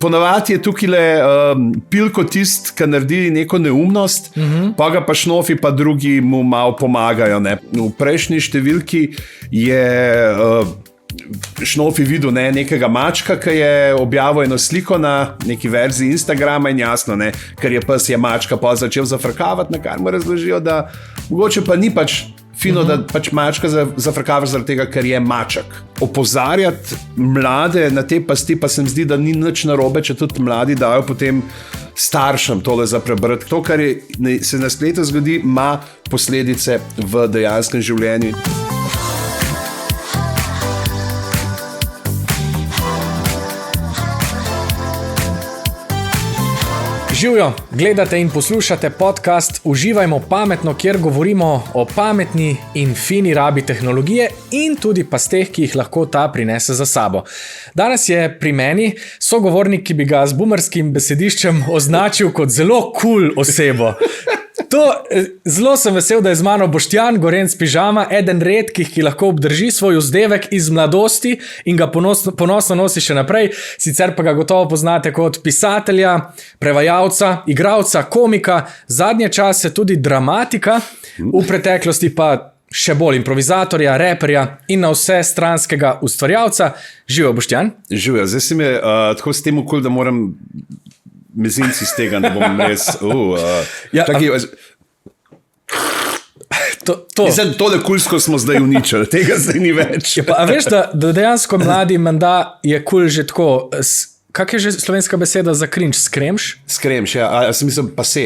Ponavadi je tukaj pilko tist, ki naredi neko neumnost, pa ga pa šnofi, pa drugi mu malo pomagajo. Ne? V prejšnji številki je šnofi videl nekega mačka, ki je objavil eno sliko na neki verziji Instagrama in jasno, ker je pes, je mačka, pa začel zafrkavati, na kar mu razložijo, da mogoče pa ni pač fino, da pač mačka zafrkava zaradi tega, ker je maček. Opozarjati mlade na te pasti pa se mi zdi, da ni nič narobe, če tudi mladi dajo potem staršem tole za prebrati. To, kar se na spletu zgodi, ima posledice v dejanskem življenju. Živjo, gledate in poslušate podcast Uživajmo pametno, kjer govorimo o pametni in fini rabi tehnologije in tudi pasteh, ki jih lahko ta prinese za sabo. Danes je pri meni sogovornik, ki bi ga z boomerskim besediščem označil kot zelo cool osebo. Zelo sem vesel, da je z mano Boštjan Gorenc Pižama, eden redkih, ki lahko obdrži svoj vzdevek iz mladosti in ga ponosno nosi še naprej. Sicer pa ga gotovo poznate kot pisatelja, prevajalca, igralca, komika, zadnje čase tudi dramatika, v preteklosti pa še bolj improvizatorja, reperja in na vse stranskega ustvarjalca. Živijo, Boštjan. Živijo, zdaj si me tako s tem okol, da moram mezinci z tega, ne bom res... Tole kulsko smo zdaj uničili, tega zdaj ni več. A veš, da dejansko mladi menda je kul že tako... Kak je že slovenska beseda za cringe? Skremš? Skremš, ja. A sem mislil pase.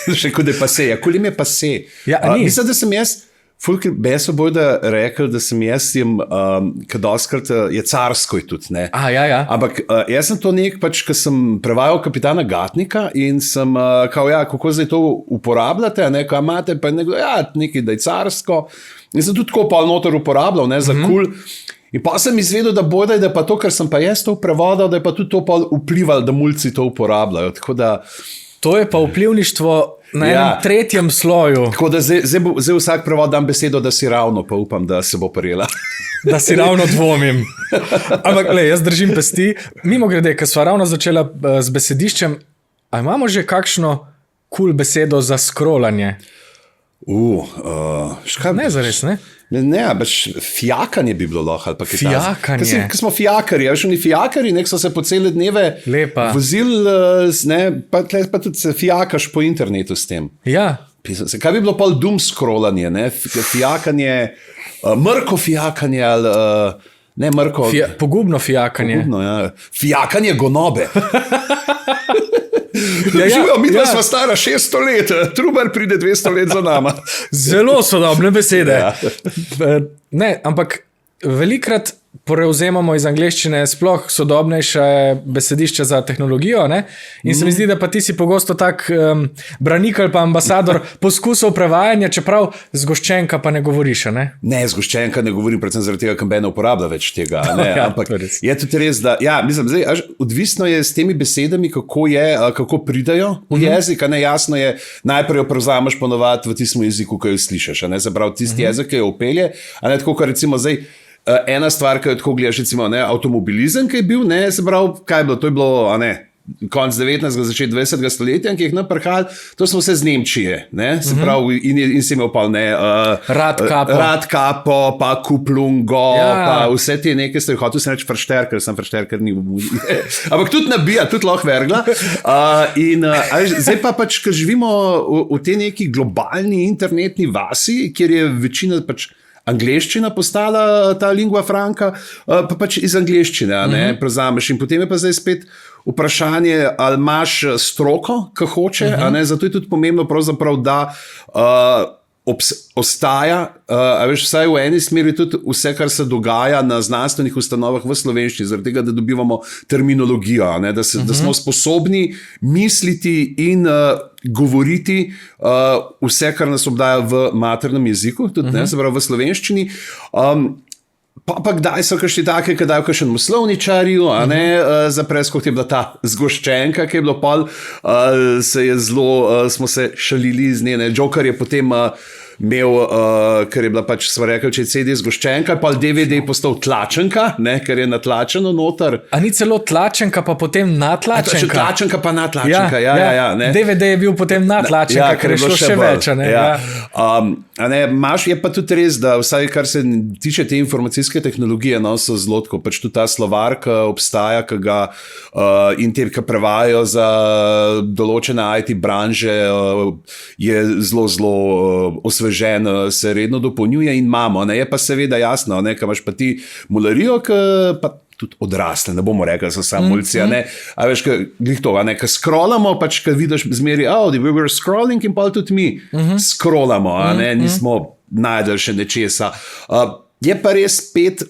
Še kod je pase. Ja, kul ime pase. Ja, a ni? Mislim, da sem jaz... Fulker beso boj, da rekel, da sem jaz kad oskrat je carsko tudi, ne. Ja. Ampak jaz sem to pač, ko sem prevajal Kapitana Gatnika in sem kako zdaj to uporabljate, kaj imate, pa nekdo, nekaj, da je carsko. In sem tudi tako pa noter uporabljal, za kul. In pa sem izvedel, da bojda, da je pa to, kar sem pa jaz to prevodal, da je pa tudi to pa vplivalo, da mulci to uporabljajo, tako da... To je pa vplivništvo na enem tretjem sloju. Tako da zdaj vsak prevod dam besedo, da si ravno, pa upam, da se bo prijela. Da si ravno dvomim. Ampak, jaz držim pesti. Mimogrede, ker sva ravno začela z besediščem, a imamo že kakšno cool besedo za scrollanje? Ne, zares, ne? Ne, baš fijakanje bi bilo lahko. Fijakanje. Ko smo fijakari, oni fijakari, so se po cele dneve vozili, pa tudi se fijakaš po internetu s tem. Ja. Kaj bi bilo pa doom scrollanje, fijakanje, mrko fijakanje ali... Ne, mrko... Pogubno fijakanje. Pogubno, ja. Fijakanje gonobe. Živijo, mi dva sva stara 600 let, Trubar pride 200 let za nama. Zelo sodobne besede. Ne, ampak velikrat prevzemamo iz angleščine sploh sodobnejše besedišče za tehnologijo, ne? In se mi zdi, da pa ti si pogosto tak branik ali pa ambasador poskusov prevajanja, čeprav zgoščenka pa ne govoriš, ne? Ne, zgoščenka ne govorim, predvsem zaradi tega, ker ne uporablja več tega, ne? Ampak je tudi res, da, mislim, zdaj, odvisno je s temi besedami, kako pridajo v jezik, ne, jasno je, najprej jo prevzameš ponovati v tistem jeziku, ki jo slišiš, ne, zaprav tisti jezik, ki jo upelje, a ne tako, kot recimo zdaj, ena stvar, ki jo tako gledaš, recimo, avtomobilizem, ki je bil, se pravi, kaj je bilo, to je bilo, konc 19. začet 20. stoletja, ki jih naprhali, to smo vse z Nemčije, se pravi, in si imel pa, Rad kapo, pa Kuplungo, pa vse te neke stvari, hotel sem reči fršterker, sem fršterker, ni ampak tudi nabija, tudi lahko vergla. Zdaj pa pač, ker živimo v tej neki globalni internetni vasi, kjer je večina pač angleščina postala ta lingua franca, pa pač iz angleščine, prevzameš. In potem je pa zdaj spet vprašanje, ali imaš stroko, ki hoče, zato je tudi pomembno pravzaprav, da ostaja, vsaj v eni smeri tudi vse, kar se dogaja na znanstvenih ustanovah v slovenščini, zaradi tega, da dobivamo terminologijo, da smo sposobni misliti in govoriti vse, kar nas obdaja v maternem jeziku, tudi se pravi v slovenščini. Pa kdaj so kakšni take, kdaj v kakšen slovničarju, za preskok je bila ta zgoščenka, ki je bilo pol, smo se šalili z njene. Joker je potem imel, ker je bila pač, sva rekel, če je CD zgoščenka, pa DVD postal tlačenka, ne, ker je natlačeno noter. A ni celo tlačenka, pa potem natlačenka? Tlačenka pa natlačenka, ja. DVD je bil potem natlačenka, ker je šlo še več. Je pa tudi res, da vsaj kar se tiče te informacijske tehnologije, no, so zelo tako, pač tudi ta slovar, ki obstaja, ki ga in te, ki prevajajo za določene IT branže, je zelo osvežen, se redno dopolnjuje in imamo. Ne? Je pa seveda jasno, ker imaš pa ti mularijo, ki pa tudi odrasle, ne bomo rekli, so samo mulci, a veš, ko scrollamo, pač, ko vidiš zmeri, we were scrolling in pa tudi mi scrollamo, nismo najdel še nečesa. Je pa res spet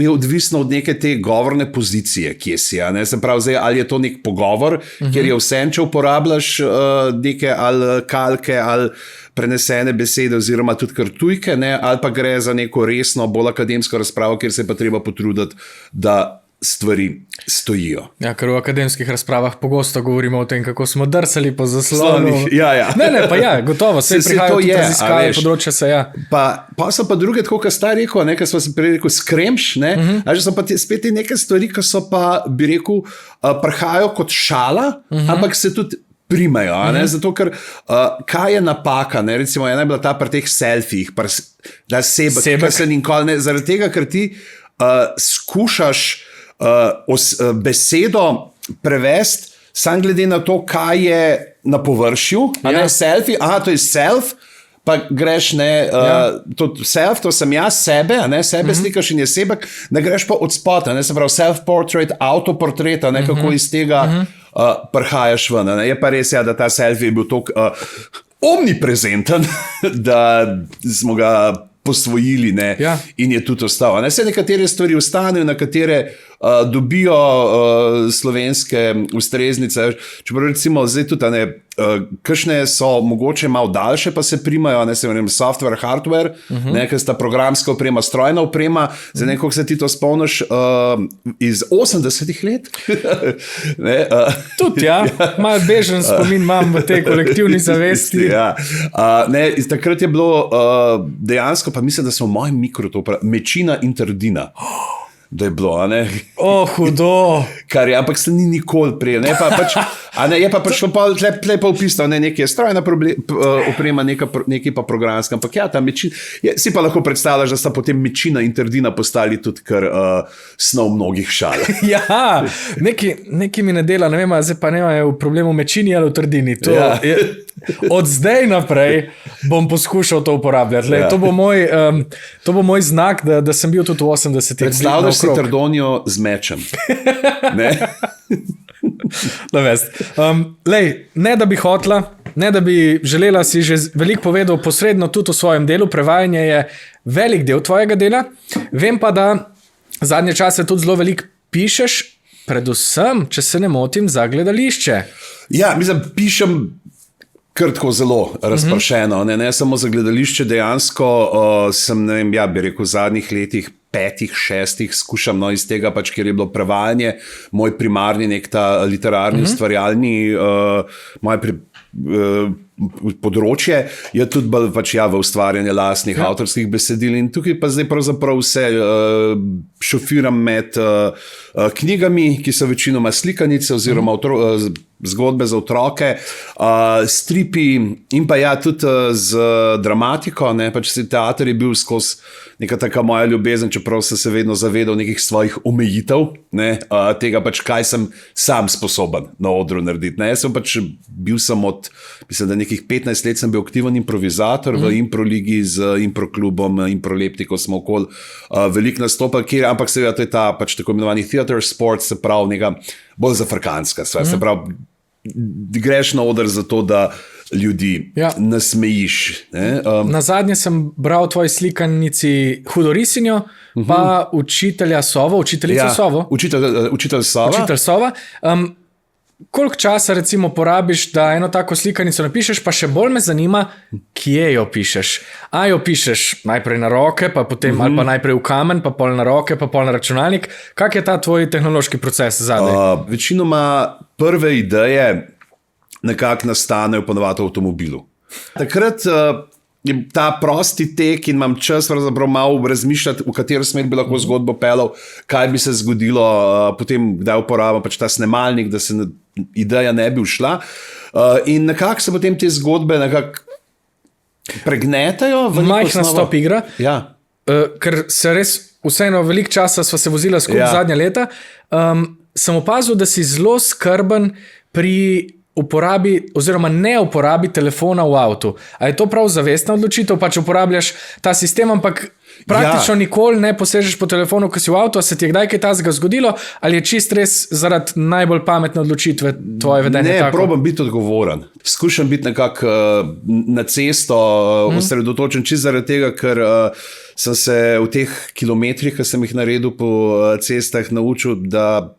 odvisno od neke te govorne pozicije, kje si. Se pravi, zdaj, ali je to nek pogovor, kjer je vsem, če uporabljaš neke ali kalke ali prenesene besede oziroma tudi kar tujke, ali pa gre za neko resno, bolj akademsko razpravo, kjer se pa treba potruditi, da stvari stojijo. Ja, ker v akademskih razpravah pogosto govorimo o tem, kako smo drsali po zaslonu. Ja. Ne, pa gotovo, se prihajajo tudi raziskave področja se, Pa so pa druge, tako kot sta rekel, ker smo se prej rekel, skremš, a že so pa spet neke stvari, ki so pa, bi rekel, prihajajo kot šala, ampak se tudi primajo, zato ker kaj je napaka, recimo ena je bila ta pri teh selfijih, da sebek, ker se nikoli ne, zaradi tega, ker ti skušaš besedo prevesti sam glede na to, kaj je na površju, selfie, to je self, pa greš, self, to sem jaz, sebe, sebe slikaš in je sebek, ne greš pa od spota, se pravi self-portrait, autoportrait, kako iz tega prihajaš ven. Je pa res, da ta selfie je bil toliko omniprezenten, da smo ga posvojili, in je tudi ostal. Se nekatere stvari ostanejo, na katere dobijo slovenske ustreznice. Čeprav recimo zdaj tudi, kakšne so mogoče malo daljše, pa se primajo, se vem, software, hardware, ker sta programska oprema, strojna oprema, za nekako se ti to spomniš iz 80-ih let. Tudi, malo bežen spomin imam v tej kolektivni zavesti. Takrat je bilo dejansko, pa mislim, da smo v mojem mikro to mečina in trdina. Da je bilo, hudo. Kar je, ampak se ni nikoli prej. Je pa prišlo tle pa upisal, nekaj je strojna oprema, nekaj pa programska. Ampak ta mečina, si pa lahko predstavljaš, da sta potem mečina in trdina postali tudi kar snov mnogih šal. Nekaj mi ne dela, ne vem, zdaj pa ne je v problemu mečini ali v trdini. Od zdaj naprej bom poskušal to uporabljati. To bo moj znak, da sem bil tudi v 80-ih. Predstavljaš si trdonijo z mečem. Ne? Ne da bi hotla, ne da bi želela, si že veliko povedal posredno tudi v svojem delu. Prevajanje je velik del tvojega dela. Vem pa, da zadnje čase tudi zelo veliko pišeš, predvsem, če se ne motim, za gledališče. Pišem kar tako zelo razpršeno, ne samo za gledališče, dejansko sem, bi rekel, v zadnjih letih 5, 6 skušam iz tega, pač, ker je bilo prevajanje, moj primarni nek ta literarni, ustvarjalni, moje področje je tudi bolj v ustvarjanje lastnih avtorskih besedil in tukaj pa zdaj pravzaprav vse šofiram med knjigami, ki so večinoma slikanice oziroma zgodbe za otroke, stripi in pa tudi z dramatiko, pač teater je bil skozi neka taka moja ljubezen, čeprav sem se vedno zavedal nekih svojih omejitev, tega pač, kaj sem sam sposoben na odru narediti. Jaz sem pač bil od, mislim, da nekih 15 let sem bil aktiven improvizator v improligi z improklubom, improleptiko smo okoli veliko nastopali, ampak seveda to je ta pač tako imenovani theater sport, se pravi neka bolj zafrkanska stvar, se pravi greš na oder za to, da ljudi nasmejiš. Na zadnje sem bral v tvoji slikanici Hudorisinjo, pa učitelja Sovo, učiteljico Sovo. Učitelj Sova. Koliko časa recimo porabiš, da eno tako slikanico napišeš, pa še bolj me zanima, kje jo pišeš. A jo pišeš najprej na roke, pa potem ali pa najprej v kamen, pa pol na roke, pa pol na računalnik. Kak je ta tvoj tehnološki proces zadaj? Večinoma prve ideje nekako nastanejo ponovadi v avtomobilu. Takrat ta prosti tek in imam čas malo razmišljati, v katero smer bi lahko zgodbo pelal, kaj bi se zgodilo, potem kdaj uporabljam pač ta snemalnik, da se ideja ne bi ušla. In nekako se potem te zgodbe pregnetajo. Majhna stop igra. Ja. Ker se res vseeno veliko časa sva se vozila skupaj zadnja leta, sem opazil, da si zelo skrben pri uporabi oziroma ne uporabi telefona v avtu. A je to prav zavestna odločitev, pač uporabljaš ta sistem, ampak praktično nikoli ne posežeš po telefonu, ko si v avtu, a se ti je kdaj kaj takega zgodilo, ali je čist res zaradi najbolj pametne odločitve tvoje vedenje ne, tako? Ne, probam biti odgovoren. Skušam biti nekako na cesto osredotočen, čist zaradi tega, ker sem se v teh kilometrih, ki sem jih naredil po cestah, naučil, da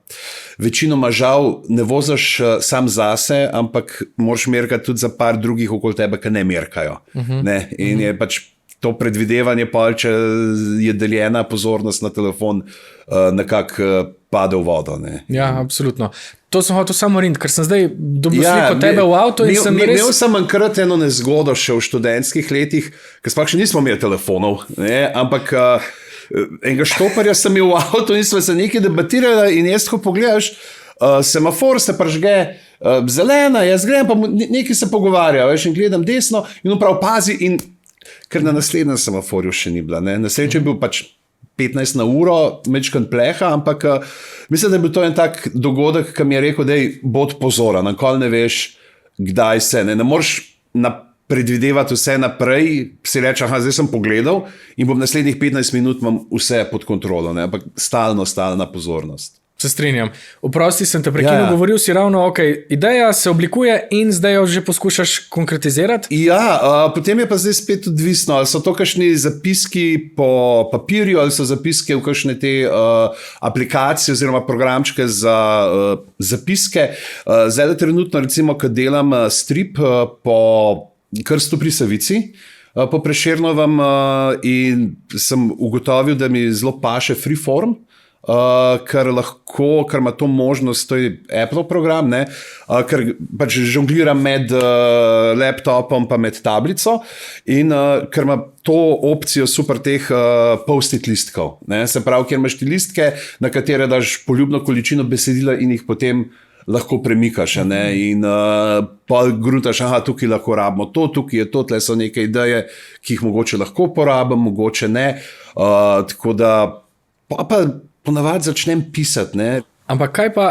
večinoma žal ne voziš sam zase, ampak moraš merkati tudi za par drugih okoli tebe, ki ne merkajo. Ne? In je pač to predvidevanje, pa če je deljena pozornost na telefon, nekako pade v vodo. Ne? Ja, absolutno. To sem hotel samo riniti, ker sem zdaj dobil sliko tebe v avtu in sem res... Imel sem enkrat eno nezgodo še v študentskih letih, ker sploh še nismo imeli telefonov, ne? Ampak enega štoparja sem imel v avtu in smo se nekaj debatirali in jaz, ko pogledaš, semafor se pržge, zelena, jaz grem, pa nekaj se pogovarja, veš, in gledam desno in prav pazi in ker na naslednjem semaforju še ni bila. Ne? Na srečo je bil pač 15 na uro, mečkan pleha, ampak mislim, da je bil to en tak dogodek, ki mi je rekel, da bod pozoren, nikoli ne veš, kdaj se. Ne moreš predvidevati vse naprej, si reči, aha, zdaj sem pogledal in bom naslednjih 15 minut imam vse pod kontrolo, ne? Ampak stalna pozornost. Se strinjam. Vprosti sem te prekinil, govoril si ravno, ideja se oblikuje in zdaj jo že poskušaš konkretizirati? Ja, potem je pa zdaj spet odvisno, ali so to kakšni zapiski po papirju, ali so zapiske v kakšne te aplikacije oziroma programčke za zapiske. Zdaj trenutno recimo, ko delam strip po Krstu pri Savici, po Prešernovem in sem ugotovil, da mi zelo paše Freeform, ker ima to možnost, to je Apple program, ne, ker pač žongliram med laptopom pa med tablico in ker ima to opcijo super teh post-it listkov. Ne, se pravi, kjer imaš ti listke, na katere daš poljubno količino besedila in jih potem lahko premikaš, ne, in pa gruntaš, aha, tukaj lahko rabimo to, tukaj je to, tle so neke ideje, ki jih mogoče lahko porabim, mogoče ne, tako da pa ponavadi začnem pisati. Ne. Ampak kaj pa,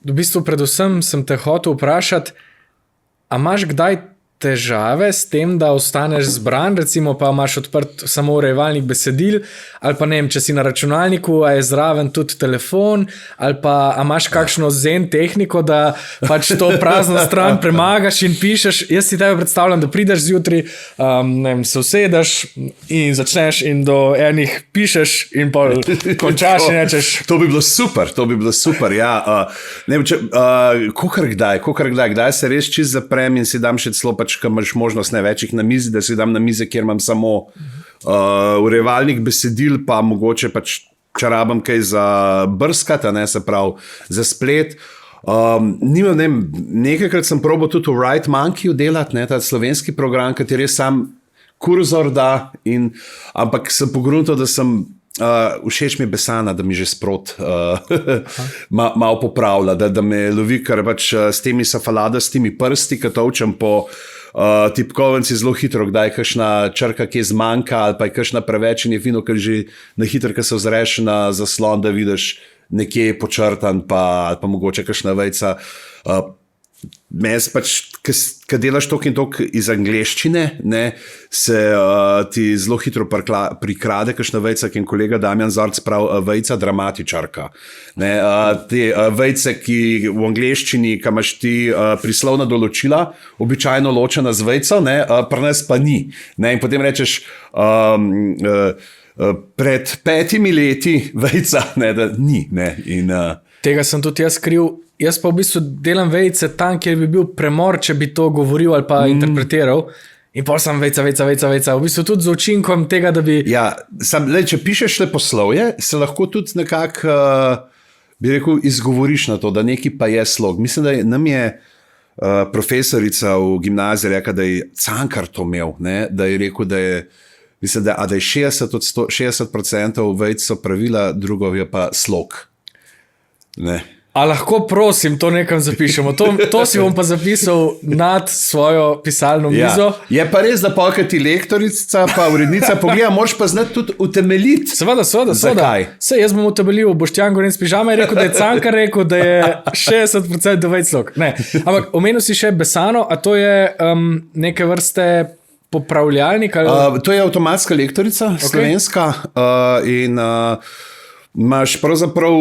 v bistvu predvsem sem te hotel vprašati, a imaš kdaj težave s tem, da ostaneš zbran, recimo pa imaš odprt samo urejevalnik besedil, ali pa ne vem, če si na računalniku, a je zraven tudi telefon, ali pa a imaš kakšno zen tehniko, da pač to prazno stran premagaš in pišeš. Jaz si tebe predstavljam, da prideš zjutraj, ne vem, se usedeš in začneš in do enih pišeš in pa končaš in rečeš. To bi bilo super, ja. Ne vem, kokar kdaj se res čist zaprem in si dam še celo pač, ko imaš možnost ne večjih na mizi, da si dam na mize, kjer imam samo urejevalnik besedil, pa mogoče pač, če rabim kaj za brskati, ne, se pravi, za splet. Nekajkrat sem probal tudi v Write Monkeyju delati, ne, ta slovenski program, kateri je sam kurzor da, ampak sem pogruntal, da sem všeč mi je Besana, da mi že sprot malo popravlja, da me lovi, ker pač s temi safaladastimi prsti, ki točem po tipkovnici zelo hitro, kdaj kakšna črka kje zmanjka ali pa je kakšna preveč in je fino, ker že na hitro, ker se ozreš na zaslon, da vidiš nekje počrtan ali pa mogoče kakšna vejca. Mes pač, ko delaš toliko in toliko iz angleščine, ne, se ti zelo hitro prikrade kakšna vejca, ki je kolega Damjan Zorc pravi, vejca dramatičarka. Ne, te vejce, ki v angleščini, ki imaš ti prislovna določila, običajno ločena z vejco, ne, pri nas pa ni. Ne, in potem rečeš, pred 5 leti vejca, ne, da ni. Ne, in, tega sem tudi jaz skril. Jaz pa v bistvu delam vejice tam, kjer bi bil premor, če bi to govoril ali pa interpretiral. In pol sem vejca. V bistvu tudi z učinkom tega, da bi... Ja, če pišeš leposlovje, se lahko tudi nekako, bi rekel, izgovoriš na to, da neki pa je slog. Mislim, da nam je profesorica v gimnaziji rekla, da je Cankar to imel, ne? Da je rekel, da je, mislim, da je 60% vejc so pravila, drugo je pa slog. Ne. A lahko prosim, to nekam zapišemo. To si bom pa zapisal nad svojo pisalno mizo. Ja. Je pa res, da polka ti lektorica, pa urednica pogleda, moraš pa znati tudi utemeljiti. Seveda. Sej, jaz bom utemeljil, Boštjan Gorenc Pižama je rekel, da je Cankar rekel, da je 60% vejc slog. Ne, ampak omenil si še Besano, a to je neke vrste popravljalnik? Ali... To je avtomatska lektorica, slovenska, in... Imaš pravzaprav,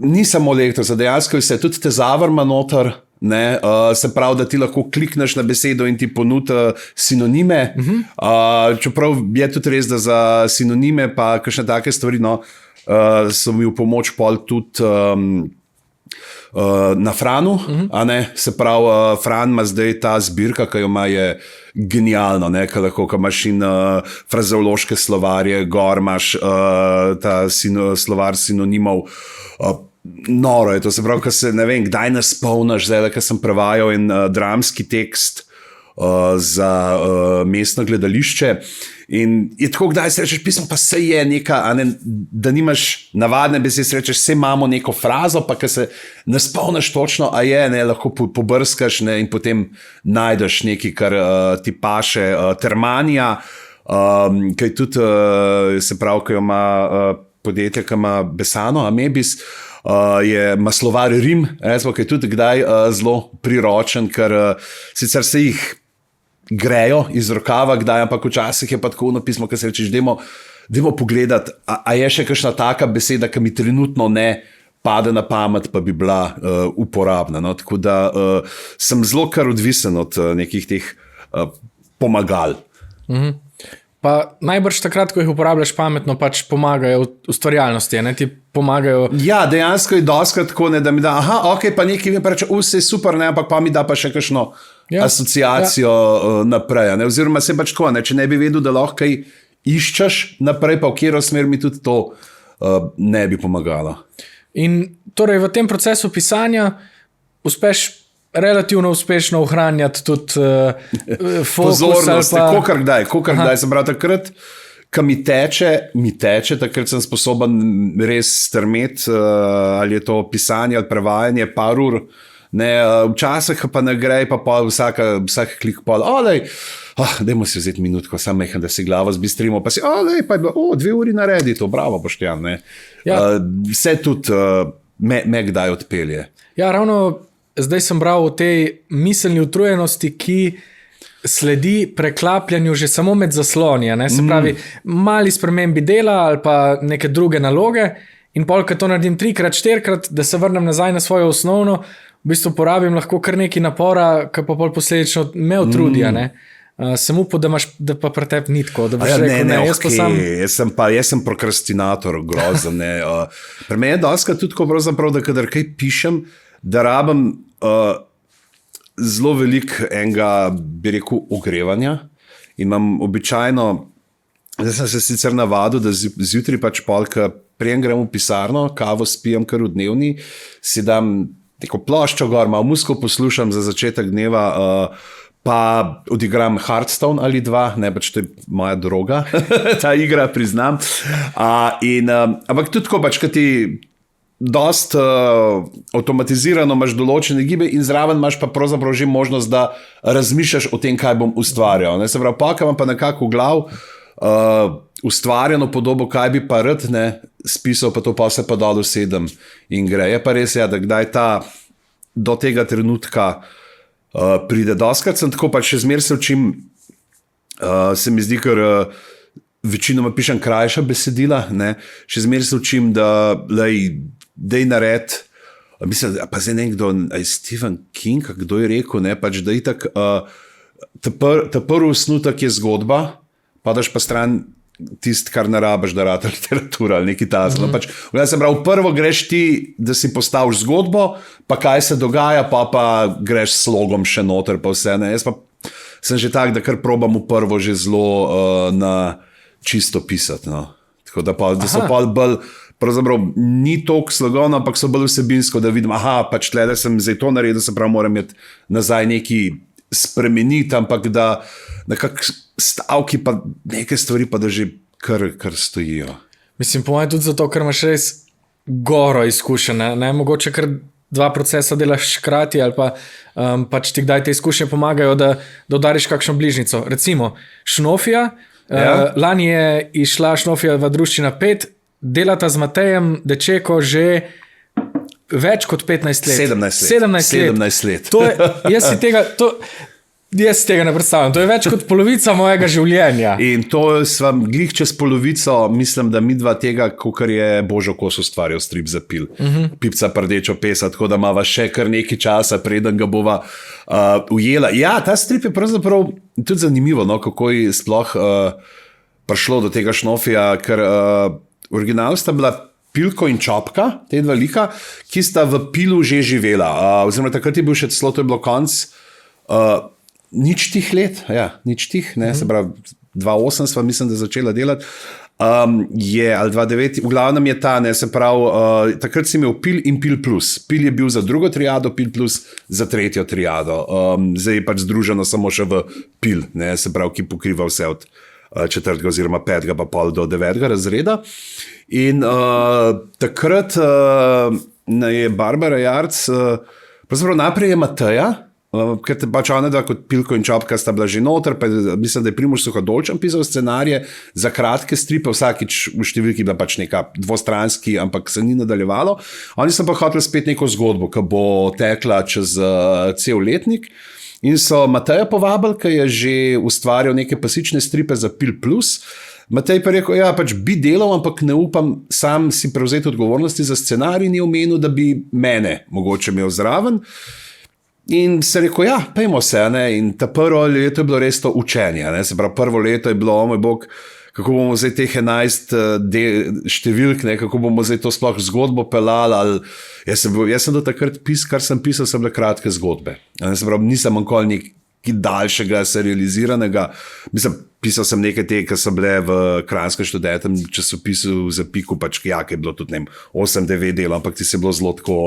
ni samo lektorica, dejansko je tudi tezavrma noter, ne, se pravi, da ti lahko klikneš na besedo in ti ponudi sinonime. Čeprav je tudi res, da za sinonime pa kakšne take stvari, no, so mi v pomoč pol tudi na Franu, a ne, se pravi, Fran ima zdaj ta zbirka, ki jo ima, je genialno, ne, ko imaš in frazeološke slovarje, gor imaš ta slovar sinonimov, noro je to, se pravi, ko se, ne vem, kdaj nas spomniš, zdaj, ko sem prevajal en dramski tekst za mestno gledališče in je tako, kdaj se rečeš pismo, pa se je neka, da nimaš navadne besede, se rečeš, se imamo neko frazo, pa ko se ne spomniš točno, a je, ne, lahko pobrskaš, ne, in potem najdeš nekaj, kar ti paše, Termanija, kaj tudi, se pravi, ko ima podjetje, ki ima Besano, Amebis, ima slovar Rim, ki je tudi kdaj zelo priročen, ker sicer se jih grejo iz rokava, kdaj, ampak včasih je pa tako napismo, ki se rečeš, dajmo pogledati, a je še kakšna taka beseda, ki mi trenutno ne pade na pamet, pa bi bila uporabna. No? Tako da sem zelo kar odvisen od nekih teh pomagal. Pa najbrž takrat, ko jih uporabljaš pametno, pač pomagajo v ustvarjalnosti, ne? Ti pomagajo... Ja, dejansko je doskrat tako, ne, da mi da, ok, pa nekaj mi pa reče, vse je super, ne, ampak pa mi da pa še kakšno asociacijo naprej. Ne? Oziroma se pač tako, ne, če ne bi vedel, da lahko kaj iščeš naprej, pa v katero smer mi tudi to ne bi pomagalo. In torej v tem procesu pisanja uspeš relativno uspešno ohranjati tudi fokus. Pozornost, kokar kdaj, sem prav takrat, ko mi teče, takrat sem sposoben res strmeti, ali je to pisanje ali prevajanje, par ur, ne, včasih pa ne gre, pa vsak klik pol, dajmo si vzeti minutko, samo mehen, da si glavo zbistrimo, pa si, pa je bilo, 2 uri naredi to, bravo, Boštjan, ne. Ja. Vse tudi me kdaj odpelje. Ja, ravno zdaj sem bral o tej miselni utrujenosti, ki sledi preklapljanju že samo med zasloni, ne? Se pravi, mali spremembi dela ali pa neke druge naloge in pol, ko to naredim 3-krat, 4-krat, da se vrnem nazaj na svojo osnovno, v bistvu porabim lahko kar nekaj napora, ki pa pol posledično me utrudi, ne? Sem upal, da pa pri tebi ni tako, da boš rekel, ne, jaz pa sam... Jaz sem prokrastinator, grozen, ne. Pri meni je doskrat tudi tako pravzaprav, da kadar kaj pišem, da rabim zelo veliko enega, bi rekel, ogrevanja in imam običajno, zdaj sem se sicer navadil, da zjutraj pač polka prijem grem v pisarno, kavo spijem kar v dnevni, si dam neko ploščo gor, malo muziko poslušam za začetek dneva, pa odigram Hearthstone ali 2, ne, pač to je moja droga, ta igra, priznam. Ampak tudi tako pač, kad ti dost avtomatizirano imaš določene gibe in zraven imaš pa pravzaprav že možnost, da razmišljaš o tem, kaj bom ustvarjal. Ne? Se pravi, pa imam pa nekako v glav ustvarjeno podobo, kaj bi pa rad, ne, spisal, pa to pa se pa dol usedem in gre. Je pa res, ja, da kdaj do tega trenutka pride. Doskrat sem tako, pa še zmer se učim, se mi zdi, ker večinoma pišem krajša besedila, ne, še zmer se učim, da dej nared, mislim, pa zdaj nekdo, Stephen King, kdo je rekel, ne, pač da itak, ta prvi osnutek je zgodba, pa daš pa stran tist, kar ne rabiš, da rata literatura ali nekaj tazno. Pač, sem prav, prvo greš ti, da si postaviš zgodbo, pa kaj se dogaja, pa greš s slogom še noter, pa vse, ne. Jaz pa sem že tak, da kar probam v prvo že zelo na čisto pisati, no. Tako da so pa bolj pravzaprav ni toliko slogovno, ampak so bolj vsebinsko, da vidim, pač tle, da sem zdaj to naredil, se pravi, moram imeti nazaj neki spremeniti, ampak da nekak stavki pa neke stvari pa da že kar stojijo. Mislim, po mojem tudi zato, ker imaš res goro izkušenj, ne mogoče kar 2 procesa delaš hkrati ali pa pač ti kdaj te izkušnje pomagajo, da udariš kakšno bližnico. Recimo, Šnofija, lani je išla Šnofija v druščina 5, delata z Matejem Dečeko že več kot 15 let. 17 let. Jaz si tega ne predstavljam. To je več kot polovica mojega življenja. In to svam glih čez polovico, mislim, da midva tega, kakor je Božo Kos ustvarjal strip za Pil. Pipca Prdečo pesa, tako da imava še kar nekaj časa, preden ga bova ujela. Ja, ta strip je pravzaprav tudi zanimivo, no, kako je sploh prišlo do tega Šnofija, ker original sta bila Pilko in Čopka, te dva lika, ki sta v Pilu že živela. Oziroma takrat je bil še celo, to je bilo konc nič tih let, nič tih, ne, se pravi 2008 sva mislim, da začela delati, ali 2009, v glavnem je ta, ne, se pravi, takrat si imel Pil in Pil plus. Pil je bil za drugo triado, Pil plus za tretjo triado. Zdaj je pač združeno samo še v Pil, ne, se pravi, ki pokriva vse od 4. oziroma 5. pa pol do 9. razreda. In takrat je Barbara Jarc, pravzaprav najprej je Mateja, ker pač ona dva kot Pilko in Čopka sta bila že noter, pa mislim, da je Primož Suhodolčan pisal scenarije za kratke stripe, vsakič v številki bila pač neka dvostranski, ampak se ni nadaljevalo. Oni so pa hoteli spet neko zgodbo, ki bo tekla čez cel letnik in so Mateja povabili, ki je že ustvarjal neke pasične stripe za Pil plus. Matej pa rekel, pač bi delal, ampak ne upam sam si prevzeti odgovornosti za scenarij, ni omenil, da bi mene mogoče imel zraven. In se rekel, pejmo se, ne? In ta prvo leto je bilo res to učenje, ne? Se pravi, prvo leto je bilo, moj bog, kako bomo zdaj teh 11 številk, ne? Kako bomo zdaj to sploh zgodbo pelali, jaz sem do takrat kar sem pisal, so bile kratke zgodbe. Se pravi, nisem nikoli nekaj daljšega, serializiranega, mislim, pisal sem nekaj te, ki so bile v Kranjskem študentskem časopisu za Piku, pač ki je bilo tudi, ne vem, 8-9 delov, ampak ti se bilo zelo tako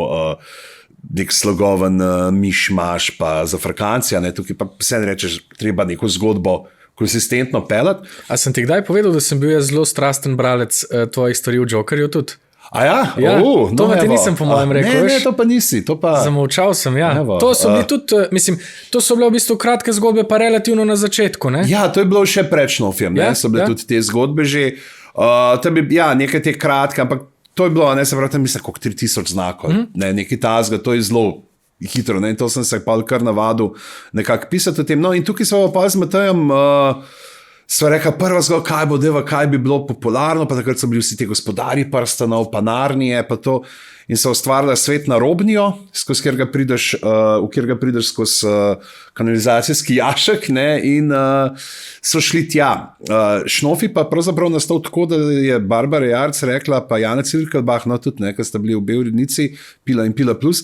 nek slogoven miš-maš pa za Frakancija, ne, tukaj pa vse ne rečeš, treba neko zgodbo konsistentno pelati. A sem ti kdaj povedal, da sem bil jaz zelo strasten bralec tvojih stvari v Jokerju tudi? To ti nisem po mojem rekel. Ne, to pa nisi. Zamolčal sem, To so bili tudi, mislim, to so bile v bistvu kratke zgodbe, pa relativno na začetku, ne? Ja, to je bilo še pred Šnofjem, ne, so bile tudi te zgodbe že, nekaj te kratke, ampak to je bilo, ne, se pravi, mislim, koliko 3000 znakov, ne, nekaj tazga, to je zelo hitro, ne, in to sem se pa kar navadil nekako pisati o tem. No, in tukaj smo pa z Matejem sva rekla, prva zgodba, kaj bi bilo popularno, pa takrat so bili vsi ti Gospodarji prstanov, pa Narnije, pa to, in so ustvarila svet Narobnijo, v kjer ga prideš skozi kanalizacijski jašek, ne, in so šli tja. Šnofi pa pravzaprav nastal tako, da je Barbara Jarc rekla, pa Jana Cirkelbach, no tudi, ne, ker sta bili obe urednici, Pila in Pila plus,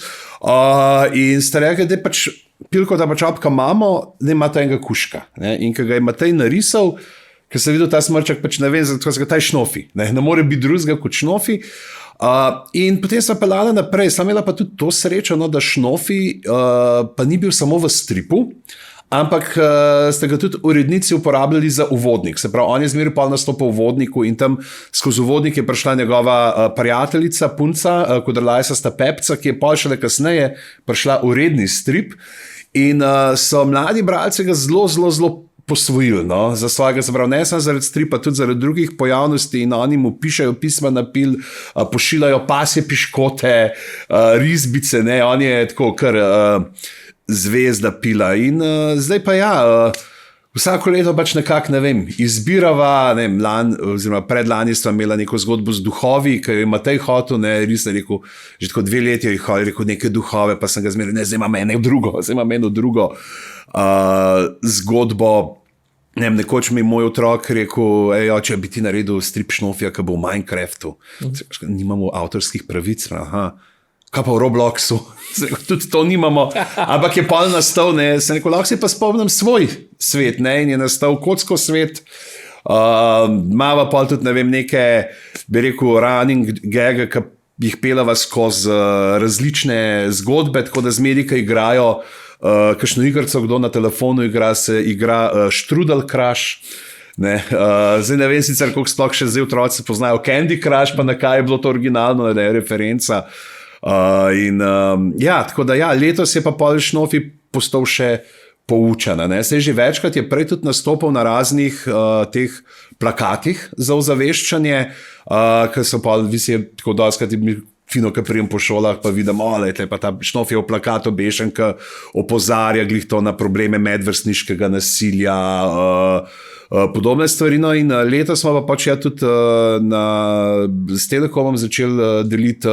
in sta rekli, da je pač Pilko, da pa Čopka imamo, da ima ta enega kuška. Ne? In ko ga je Matej narisal, ker se je videl ta smrčak, pač ne vem, zato se ga taj Šnofi. Ne more biti drugega kot Šnofi. In potem sva pelala naprej. Sam imela pa tudi to srečo, no, da Šnofi pa ni bil samo v stripu, ampak ste ga tudi urednici uporabljali za uvodnik. Se pravi, on je zmeraj pol nastopil v uvodniku in tam skozi uvodnik je prišla njegova prijateljica, punca, Kodrlajsasta Pepca, ki je pol šele kasneje prišla uredni strip in so mladi bralci ga zelo posvojili, no, za svojega, se pravi, ne samo zaradi stripa, tudi zaradi drugih pojavnosti in oni mu pišajo pisma na Pil, pošiljajo pasje piškote, risbice, ne, on je tako kar zvezda Pila in zdaj pa vsako leto pač nekako, ne vem, izbirava, ne vem, oziroma predlani stva imela neko zgodbo z duhovi, ki jo je Matej hotel, ne, res je rekel, že tako 2 leti je rekel neke duhove, pa sem ga zmeril, ne, zdaj imam eno drugo zgodbo. Ne vem, nekoč mi je moj otrok rekel, oče, bi ti naredil strip Šnofija, ki bo v Minecraftu. Nimamo avtorskih pravic, kaj pa v Robloxu, tudi to nimamo, ampak je pol nastal, ne, se neko lahko si pa spomnim svoj svet, ne, in je nastal kocko svet, mava pol tudi, ne vem, bi rekel, running gag, ki jih pelava skozi različne zgodbe, tako da zmeri, ki igrajo kakšno igrico, kdo na telefonu igra, se igra Strudel Crush. Zdaj ne vem sicer, koliko sploh še zdaj otroci poznajo Candy Crush, pa na kaj je bilo to originalno, da je referenca. Tako da letos je pa Pavel Šnofi postal še poučena. Sej že večkrat je prej tudi nastopil na raznih teh plakatih za ozaveščanje, ker so pa visi tako doskrat fino, ki prijem po šolah, pa vidim, pa ta Šnofijev plakat obešen, ki opozarja glih to na probleme medvrstniškega nasilja, podobne stvari. No, in letos smo pa tudi s Telekomom začeli deliti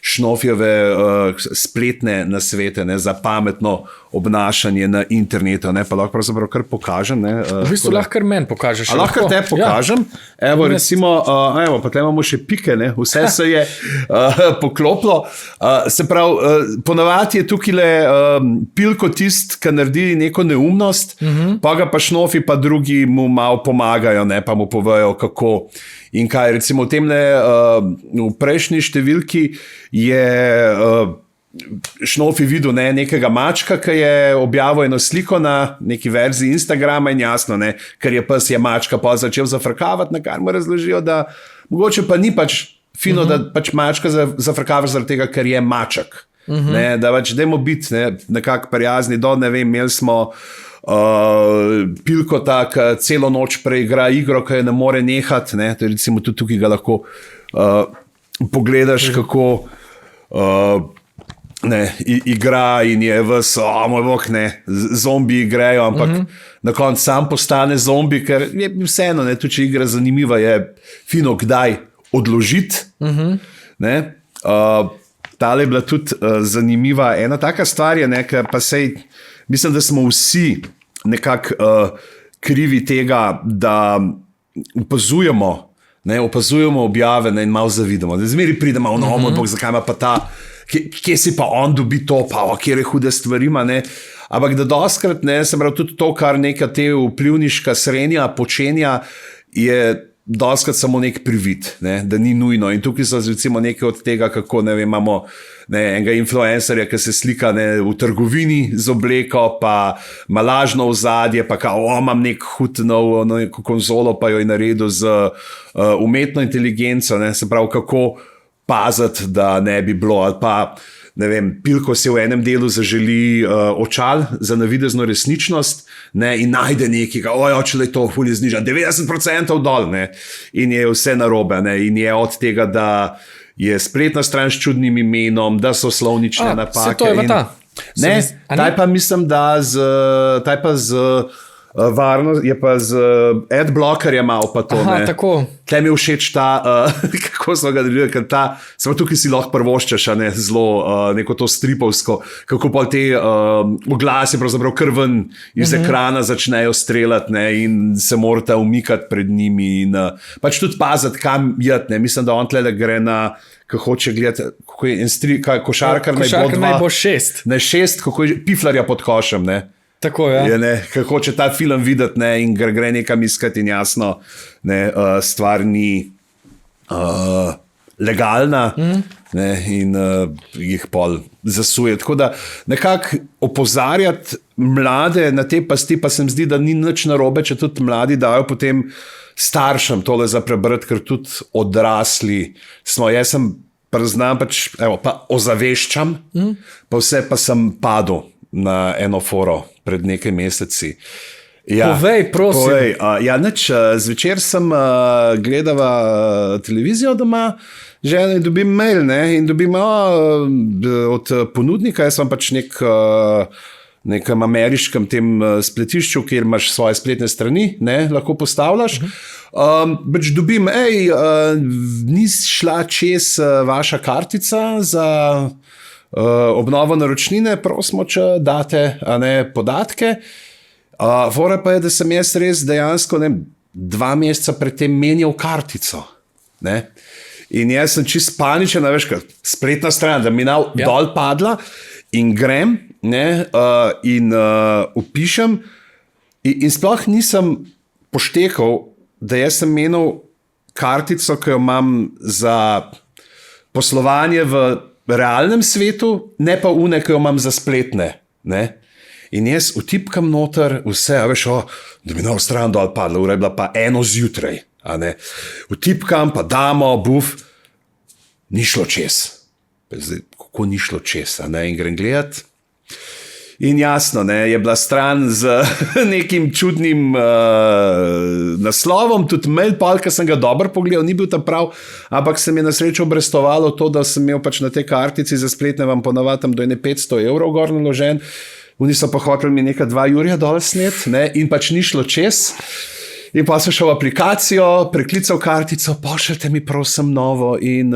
Šnofijeve spletne nasvete za pametno obnašanje na internetu. Pa lahko pravzaprav kar pokažem. V bistvu lahko kar meni pokažeš. Lahko te pokažem. Evo, recimo, pa tle imamo še pike, vse se je poklopilo. Se pravi, ponavadi je tukaj pilko tist, ki naredi neko neumnost, pa ga pa Šnofi, pa drugi mu malo pomagajo, pa mu povejo, kako in kaj. Recimo v prejšnji številki je Šnofi videl nekega mačka, ki je objavil eno sliko na neki verziji Instagrama in jasno, ker je pes je mačka pa začel zafrkavati, na kar mu razložijo, da mogoče pa ni fino, da mačka zafrkava zaradi tega, ker je maček. Da dajmo biti nekako prijazni, imeli smo pilko tak, celo noč preigra igro, ki je ne more nehati, recimo tudi tukaj ga lahko pogledaš, kako igra in je moj bog, zombi igrajo, ampak na koncu sam postane zombi, ker je vseeno, tudi če igra zanimiva, je fino kdaj odložiti. Tale je bila tudi zanimiva ena taka stvar, pa sej, mislim, da smo vsi nekako krivi tega, da opazujemo objave in malo zavidamo. Zmeri pridemo v novo, bog, zakaj ima pa ta, kje si pa on dobi to, pa kjer je hude stvari ima, ampak da doskrat, se pravi, tudi to, kar neka te vplivniška srenja počenja, je doskrat samo nek privid, da ni nujno. In tukaj so recimo nekaj od tega, kako imamo enega influencerja, ki se slika v trgovini z obleko, pa ima lažno ozadje, pa imam nek hud nov neko konzolo, pa jo je naredil z umetno inteligenco, se pravi, kako paziti, da ne bi bilo, ali pa pilko si v enem delu zaželi očal za navidezno resničnost in najde nekega, če je to fulje zniža, 90% dol in je vse narobe in je od tega, da je spletna stran s čudnim imenom, da so slovnične napake. Se to je ta? Taj pa mislim, da varnost je pa z adblockerjem malo pa to. Tako. Tle mi je všeč ta, kako so ga delili, ker samo tukaj si lahko prvoščaš, zelo neko to stripovsko, kako pa te oglasi pravzaprav kar ven iz ekrana začnejo streljati in se morate umikati pred njimi in pač tudi paziti, kam jeti. Mislim, da on tle gre na, ko hoče gledati, kako je košarkar naj bo 6. Ne 6, kako je piflarja pod košem, Tako je. Kako če ta film videti in gre nekam iskati in jasno, stvar ni legalna in jih pol zasuje. Tako da nekako opozarjati mlade na te pasti, pa se mi zdi, da ni nič narobe, če tudi mladi dajo potem staršem tole za prebrati, ker tudi odrasli smo. Jaz sem priznam, pa ozaveščam, pa vse pa sem padel na eno foro pred nekaj meseci. Povej, prosim. Zvečer sem gledala televizijo doma, žena in dobim mail in dobim od ponudnika, jaz sem pač nekem ameriškem tem spletišču, kjer imaš svoje spletne strani, lahko postavljaš. Pač dobim, ni šla čez vaša kartica za obnovo naročnine, prosimo, če date podatke. Fora pa je, da sem jaz res dejansko 2 meseca predtem menjal kartico. In jaz sem čist paničen, spletna stran, da mi dol padla in grem in vpišem in sploh nisem poštekal, da jaz sem menil kartico, ki jo imam za poslovanje v realnem svetu, ne pa une, ki jo imam za spletne. Ne? In jaz vtipkam noter vse, a veš, da mi na stran dol padla, ura je bila pa 1 zjutraj. Vtipkam, pa damo, buf, ni šlo čez. Zdaj, kako ni šlo čez, in grem gledat. In jasno, je bila stran z nekim čudnim naslovom, tudi mail, ki sem ga dobro pogledal, ni bil ta prav, ampak se mi je na srečo obrestovalo to, da sem imel pač na tej kartici za spletne vam ponavadi do 500 evrov gor naložen, oni so pa hoteli mi nekaj 2 jurja dol snet, in pač ni šlo čez. In pa sem šel v aplikacijo, preklical kartico, pošljite mi prosim novo in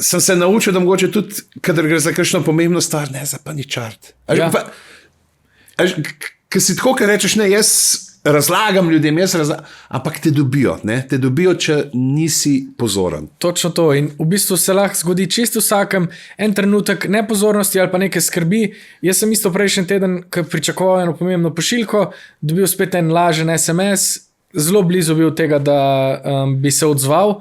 sem se naučil, da mogoče tudi, kadar gre za kakšno pomembno stvar, ne za paničart. Ker si tako, ker rečeš, ne, jaz razlagam ljudem, ampak te dobijo, če nisi pozoren. Točno to. In v bistvu se lahko zgodi čisto vsakem en trenutek nepozornosti ali pa neke skrbi. Jaz sem isto prejšnji teden, ko pričakoval eno pomembno pošiljko, dobil spet en lažen SMS, zelo blizu bil tega, da bi se odzval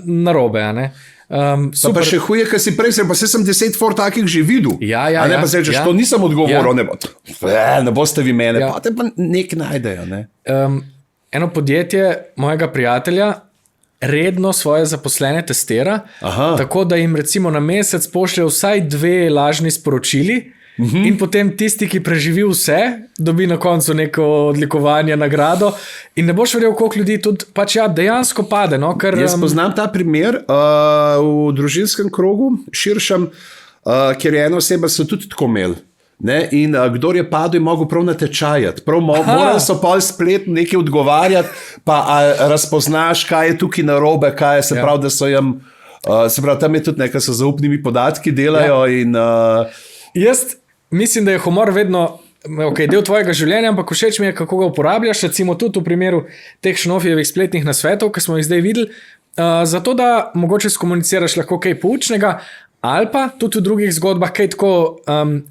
narobe, ne? Pa še huje, ker si prej pa sem 10 for takih že videl. Ne pa se rečeš, to nisem odgovoril, ne boste vi mene, pa te pa nek najdejo. Ne? Eno podjetje mojega prijatelja redno svoje zaposlene testira, tako da jim recimo na mesec pošlje vsaj 2 lažni sporočili. In potem tisti, ki preživi vse, dobi na koncu neko odlikovanje, nagrado in ne boš verjel, koliko ljudi tudi pač dejansko pade. No, ker, jaz poznam ta primer v družinskem krogu, širšem, kjer je ena oseba so tudi tako imeli. In kdor je padel, je mogel prav natečajati. Morali so pol spletno nekaj odgovarjati, pa razpoznaš, kaj je tukaj narobe, kaj je, se pravi, da so jim, se pravi, tam je tudi nekaj, so zaupnimi podatki delajo in... Jaz mislim, da je humor vedno del tvojega življenja, ampak všeč mi je, kako ga uporabljaš, recimo tudi v primeru teh Šnofijevih spletnih nasvetov, ki smo jih zdaj videli, zato da mogoče skomuniciraš lahko kaj poučnega, ali pa tudi v drugih zgodbah kaj tako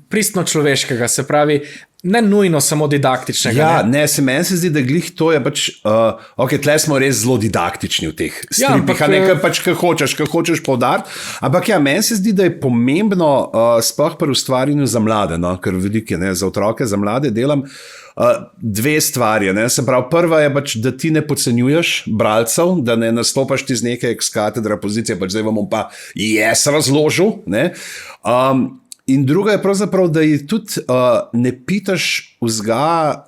pristno človeškega, se pravi, ne nujno samo didaktičnega. Se meni se zdi, da glih to je pač, tle smo res zelo didaktični v teh stripih, nekaj pač, kaj hočeš poudariti, ampak meni se zdi, da je pomembno sploh pri ustvarjanju za mlade, ker veliko je, za otroke, za mlade delam, 2 stvari, se pravi, prva je pač, da ti ne podcenjuješ bralcev, da ne nastopaš ti z neke ex-katedra pozicije, pač zdaj vam pa razložil, in druga je pravzaprav, da ji tudi ne pitaš vzga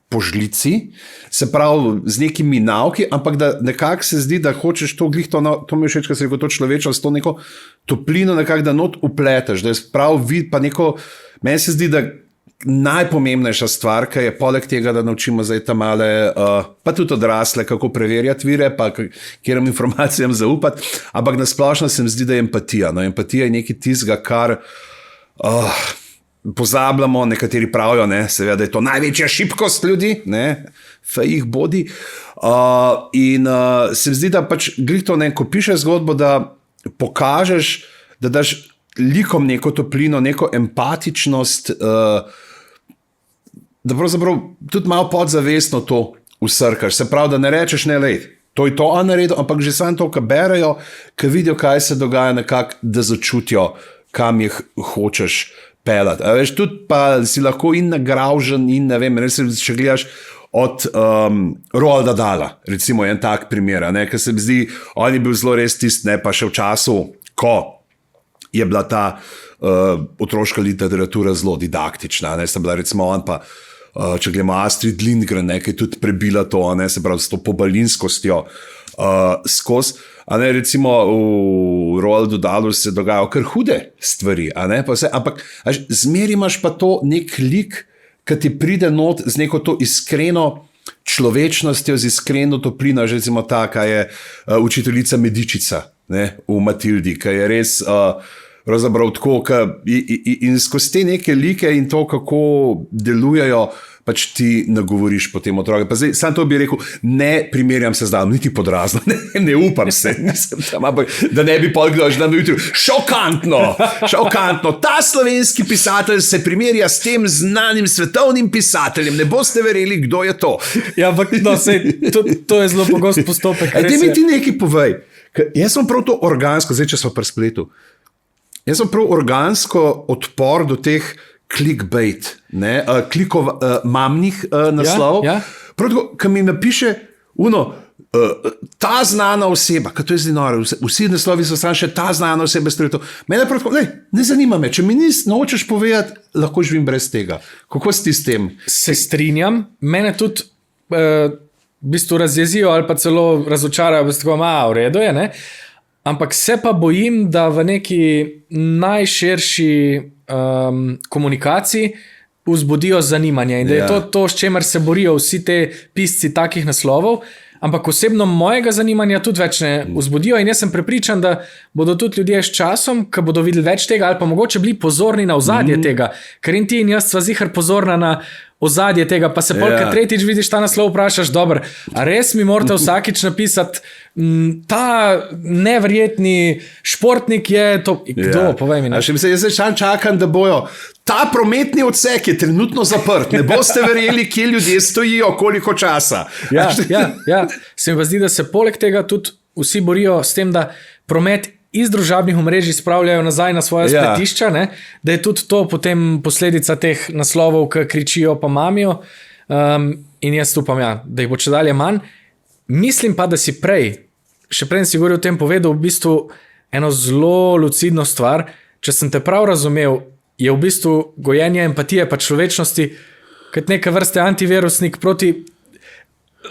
po žlici, se pravi z nekimi nauki, ampak da nekako se zdi, da hočeš to glih, to mi je všeč, ko se rekel to človečnost, to neko toplino nekako, da not upleteš, da je prav vid, pa neko, meni se zdi, da najpomembnejša stvar, ki je poleg tega, da naučimo zdaj ta male, pa tudi odrasle, kako preverjati vire, pa kjerim informacijam zaupati, ampak nasplošno se mi zdi, da je empatija. Empatija je nekaj tistega, kar pozabljamo, nekateri pravijo, seveda, da je to največja šibkost ljudi, jih bodi. In se mi zdi, da pač glih to, ko pišeš zgodbo, da pokažeš, da daš likom neko toplino, neko empatičnost, da pravzaprav tudi malo podzavestno to usrkaš. Se pravi, da ne rečeš, to je to naredil, ampak že samo to, kar berajo, kar vidijo, kaj se dogaja, nekako, da začutijo, kam jih hočeš pelati. A veš, tudi pa si lahko in nagravžen in ne vem, res če gledaš od Roalda Dahla, recimo en tak primer, ker se mi zdi, on je bil zelo res tist, pa še v času, ko je bila ta otroška literatura zelo didaktična, sta bila recimo on pa, če gledamo Astrid Lindgren, ki je tudi prebila to, se pravi s to pobalinskostjo skozi. Recimo v Roaldu Dahlu se dogajajo kar hude stvari, ampak zmeri imaš pa to nek lik, ki ti pride not z neko to iskreno človečnostjo, z iskreno toplino, že recimo ta, kaj je učiteljica Medičica v Matildi, ki je res Pravzaprav tako, in skozi te neke like in to, kako delujejo, pač ti nagovoriš potem otroke. Pa zdaj, sam to bi rekel, ne primerjam se z danom, niti podrazno, ne upam se, tam, da ne bi pol že dan jutri. Šokantno, ta slovenski pisatelj se primerja s tem znanim svetovnim pisateljem, ne boste verjeli, kdo je to. Ja, ampak no, to je zelo pogost postopek. Ti mi ti nekaj povej. Jaz sem prav to organsko, zdaj če smo pri spletu, jaz sem prav organsko odpor do teh clickbait, mamnih naslovov. Ja. Prav tako, ko mi napiše ta znana oseba, kaj to je zdaj noro, vsi naslovi so stran še ta znana oseba, mene prav tako, ne zanima me, če mi nočeš povedati, lahko živim brez tega. Kako si ti s tem? Se strinjam, mene tudi v bistvu razjezijo ali pa celo razočarajo, v bistvu, v redu je, ne? Ampak se pa bojim, da v neki najširši komunikaciji vzbudijo zanimanje in da je to, s čemer se borijo vsi te pisci takih naslovov, ampak osebno mojega zanimanja tudi več ne vzbudijo in jaz sem prepričan, da bodo tudi ljudje s časom, ko bodo videli več tega ali pa mogoče bili pozorni na ozadje tega, ker in ti in jaz sva zihar pozorna na ozadje tega, pa se polka tretjič vidiš ta naslov, vprašaš, dobro, a res mi morate vsakič napisati, ta neverjetni športnik je to, kdo, povej mi. Jaz se čakam, da bojo, ta prometni odsek je trenutno zaprt, ne boste verjeli, kje ljudje stojijo, koliko časa. Ja. Se mi pa zdi, da se poleg tega tudi vsi borijo s tem, da promet iz družabnih omrežij spravljajo nazaj na svoje spletišča, ne? Da je tudi to potem posledica teh naslovov, ki kričijo pa mamijo. In jaz upam, da jih bo čedalje manj. Mislim pa, da si še prej si govoril o tem povedal, v bistvu eno zelo lucidno stvar. Če sem te prav razumel, je v bistvu gojenje empatije pa človečnosti kot neke vrste antivirusnik proti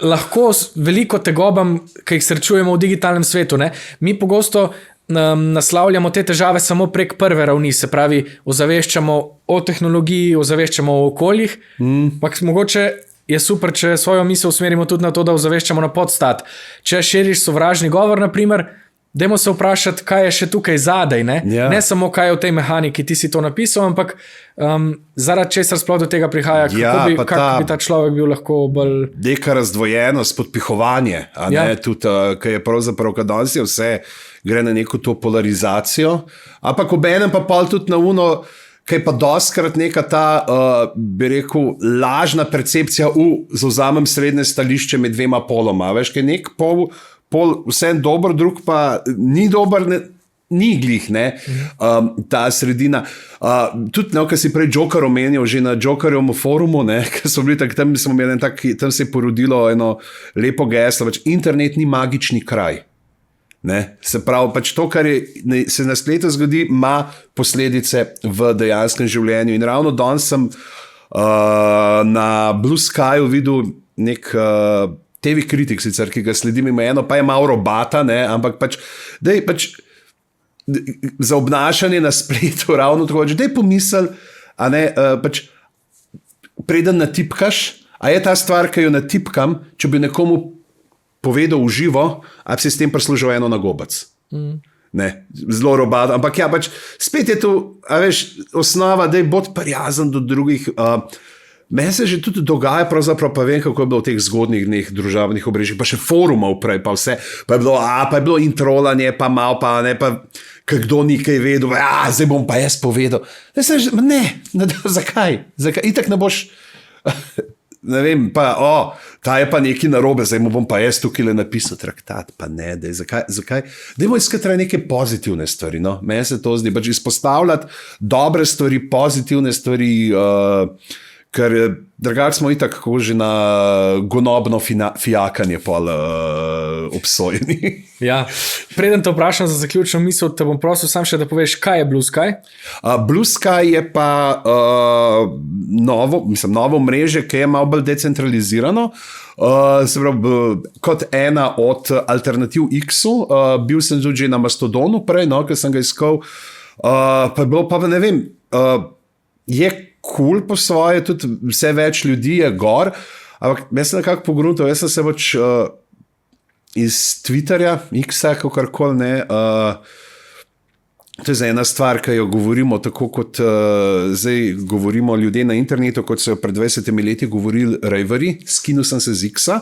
lahko veliko tegobam, ki jih srečujemo v digitalnem svetu. Ne? Mi pogosto naslavljamo te težave samo prek prve ravni, se pravi, ozaveščamo o tehnologiji, ozaveščamo o okoljih, ampak mogoče je super, če svojo misel usmerimo tudi na to, da ozaveščamo na podstat. Če širiš sovražni govor, naprimer, dajmo se vprašati, kaj je še tukaj zadaj, ne? Ne samo kaj je v tej mehaniki, ti si to napisal, ampak zaradi česar sploh do tega prihaja, kako bi ta človek bil lahko bolj... Neka razdvojenost, podpihovanje, tudi, kaj je pravzaprav, kad danes je vse gre na neko to polarizacijo, ampak obenem pa pol tudi na kaj pa dostkrat neka ta, bi rekel, lažna percepcija zauzamem srednje stališče med dvema poloma, veš, kaj nek pol vse dober, drug pa ni dober, ni glih, ta sredina. Tudi, kar si prej Joker omenil, že na Jokerjevem forumu, ker so bili tam se je porodilo eno lepo geslo, internet ni magični kraj. Se pravi, pač to, kar se na spletu zgodi, ima posledice v dejanskem življenju. In ravno danes sem na Blue Skyju videl nek TV kritik, sicer, ki ga sledim eno, pa je malo robata, ampak pač za obnašanje na spletu ravno tako, daj pomisel, pač preden natipkaš, a je ta stvar, ki jo natipkam, če bi nekomu povedal v živo, a bi se s tem prislužil eno na gobac. Zelo robato, ampak pač spet je to, osnova, da je bod prijazen do drugih. Meni se že tudi dogaja, pravzaprav pa vem, kako je bilo v teh zgodnjih dneh družabnih obrežjih, pa še forumov prej, pa vse, pa je bilo introlanje, pa malo, pa kdo ni kaj vedel, zdaj bom pa jaz povedal. Zakaj? Itak ne boš... Ne vem, ta je pa nekaj narobe, zdaj mu bom pa jaz tukaj le napisal traktat, pa ne, zakaj? Dajmo iskati neke pozitivne stvari, meni se to zdi, pač izpostavljati dobre stvari, pozitivne stvari, ker drugače smo itak kako že na gonobno fijakanje pol obsojeni. Preden te vprašam za zaključno misel, te bom prosil sam še, da poveš, kaj je Blue Sky? Blue Sky je pa novo mreže, ki je malo bolj decentralizirano. Se pravi, kot ena od alternativ X-u, bil sem tudi že na Mastodonu prej, ker sem ga iskal, pa je bilo, pa ne vem, je cool po svoje, tudi vse več ljudi je gor, ampak jaz sem nekako pogruntal, jaz sem se pač iz Twitterja, X-a, kakorkoli, To je ena stvar, ki jo govorimo tako, kot zdaj govorimo ljudje na internetu, kot so pred 20 leti govorili rejvari, skinil sem se z X-a.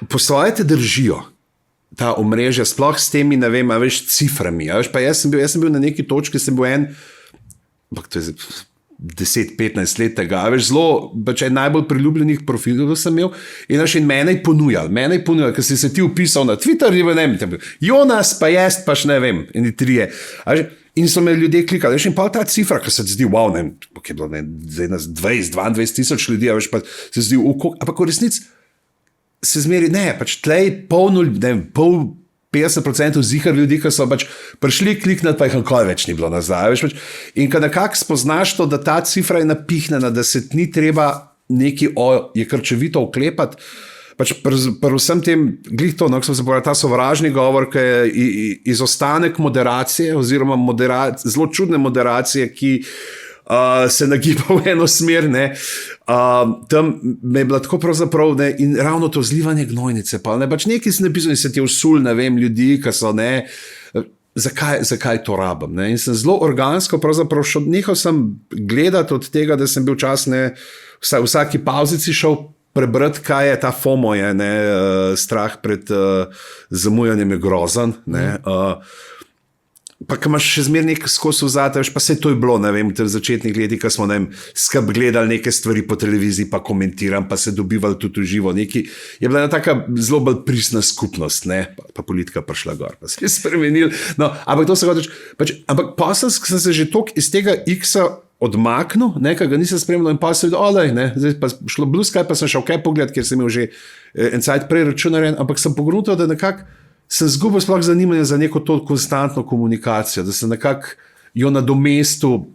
Po svoje te držijo ta omrežja, sploh s temi, ne vem, ciframi. Pa jaz sem bil na neki točki, sem bil ampak to je 10-15 let tega, zelo, najbolj priljubljenih profilov sem imel in mene je ponujal, ker si se ti upisal na Twitter, Jonas, pa jaz, pa še ne vem, in trije. In so me ljudje klikali, in pa ta cifra, ki se ti zdi, wow, ne vem, je bilo 20-22 tisoč ljudi, pa se zdi, ampak v resnici se zmeri, ne, tlej pol 50% zihar ljudi, ki so prišli kliknati, pa jih nikoli več ni bilo nazaj. In ko nekako spoznaš to, da ta cifra je napihnjena, da se ni treba neki je krčevito oklepati, pri vsem tem, glih to, ko sem se povedal, ta sovražni govor, ki je izostanek moderacije, oziroma zelo čudne moderacije, ki se nagiba v eno smer, tam me je bilo tako pravzaprav, in ravno to zlivanje gnojnice, pa nekaj si napisal in se ti vsul, ne vem, ljudi, ki so, zakaj to rabim, in sem zelo organsko pravzaprav nehal sem gledati od tega, da sem bil čas, vsaki pauzici šel prebrati, kaj je ta FOMO, strah pred zamujanjem je grozen, pa ko imaš še zmeraj nekaj skozi vzate, pa se to je bilo, ne vem, v začetnih letih, ko smo skrb gledali neke stvari po televiziji, pa komentiram, pa se dobivali tudi v živo. Je bila ena taka zelo bolj pristna skupnost, pa politika prišla gor, pa se je spremenil. No, ampak to se hočeš, ampak pa sem se že toliko iz tega X-a odmaknil, ker ga nisem spremljal in pa se videl, zdaj pa šlo Blue Sky, pa sem šel kaj pogled, ker sem imel že en cajt prej račun narejen, ampak sem pogruntal, da nekako sem zgubil sploh zanimanje za neko to konstantno komunikacijo, da sem nekako jo nadomestil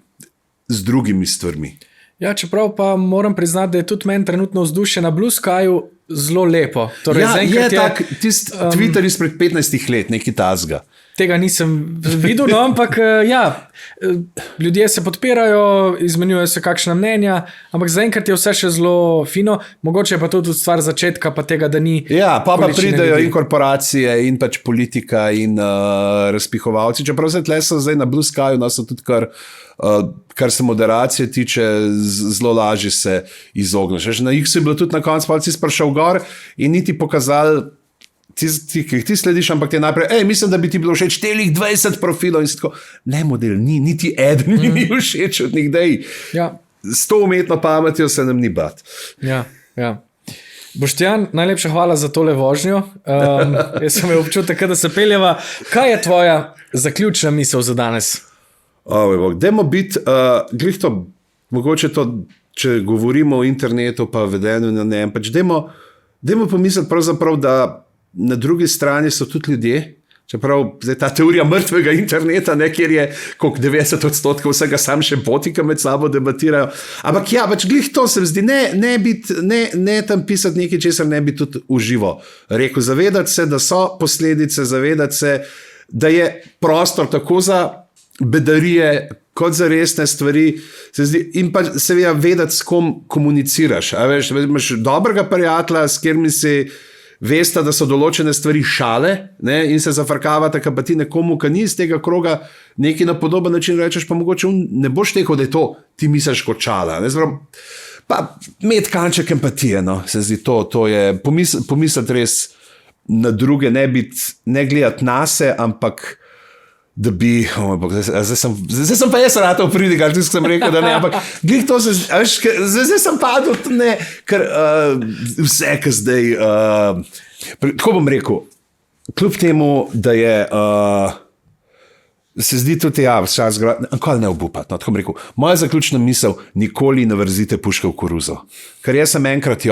z drugimi stvarmi. Ja, čeprav pa moram priznati, da je tudi meni trenutno vzdušje na Blue Skyju zelo lepo. Torej, je tak tisti Twitter izpred 15 let, neki tazga. Tega nisem videl, no, ampak ljudje se podpirajo, izmenjujejo se kakšna mnenja, ampak zaenkrat je vse še zelo fino, mogoče je pa tudi stvar začetka, pa tega, da ni. Ja, pa pridejo in korporacije, in politika, in razpihovalci. Čeprav se tle so zdaj na Blue Skyju, no, so tudi kar se moderacije tiče, zelo lažje se izogneš. Na X je bilo tudi na koncu, pa si sprašal gor in niti pokazali, ki jih ti slediš, ampak ti je najprej, mislim, da bi ti bilo všeč telih 20 profilov in si tako, ne model, niti eden mi ni všeč od njih, dej. Ja. S to umetno pametjo se nam ni bat. Ja. Boštjan, najlepša hvala za tole vožnjo. Jaz sem imel občutek, da se peljeva. Kaj je tvoja zaključna misel za danes? Dajmo biti, glih to, mogoče to, če govorimo o internetu, pa vedenju na njem, dajmo pomisliti pravzaprav, da na drugi strani so tudi ljudje, čeprav zdaj ta teorija mrtvega interneta, kjer je koliko 90% vsega sam še boti, ki med sabo debatirajo. Ampak ja, glih to se mi zdi, ne tam pisati nekaj, česar ne bi tudi uživo rekel. Zavedati se, da so posledice, zavedati se, da je prostor tako za bedarije, kot za resne stvari, se zdi, in pa seveda vedeti, s kom komuniciraš. Imaš dobrega prijatelja, s katerim si veste, da so določene stvari šale, in se zafrkavate, pa ti nekomu, ki ni iz tega kroga, nekaj na podoben način rečeš, pa mogoče ne boš tekel, da je to ti misliš kot šala. Pa imeti kanček empatije, se zdi, to je pomisliti res na druge, ne gledati nase, ampak da bi, zdaj sem pa jaz ratov pridigar, tudi sem rekel, da ne, ampak glih to se, zdaj sem padel, ne, ker vse, ki zdaj, tako bom rekel, kljub temu, da je, se zdi tudi, nikoli ne obupati, tako bom rekel, moja zaključna misel, nikoli ne vrzite puške v koruzo, ker jaz sem enkrat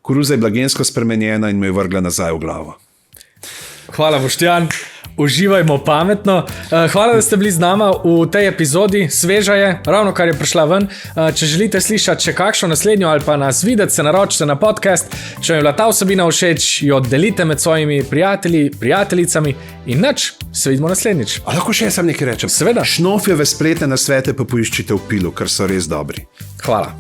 koruza je bila gensko spremenjena in me je vrgla nazaj v glavo. Hvala, Boštjan. Uživajmo pametno. Hvala, da ste bili z nama v tej epizodi. Sveža je, ravno kar je prišla ven. Če želite slišati še kakšno naslednjo ali pa nas videti, se naročite na podcast. Če vam je bila ta vsebina všeč, jo delite med svojimi prijatelji, prijateljicami in nič, se vidimo naslednjič. A lahko še jaz sam nekaj rečem? Seveda. Šnofjeve spletne nasvete pa poiščite v Pilu, ker so res dobri. Hvala.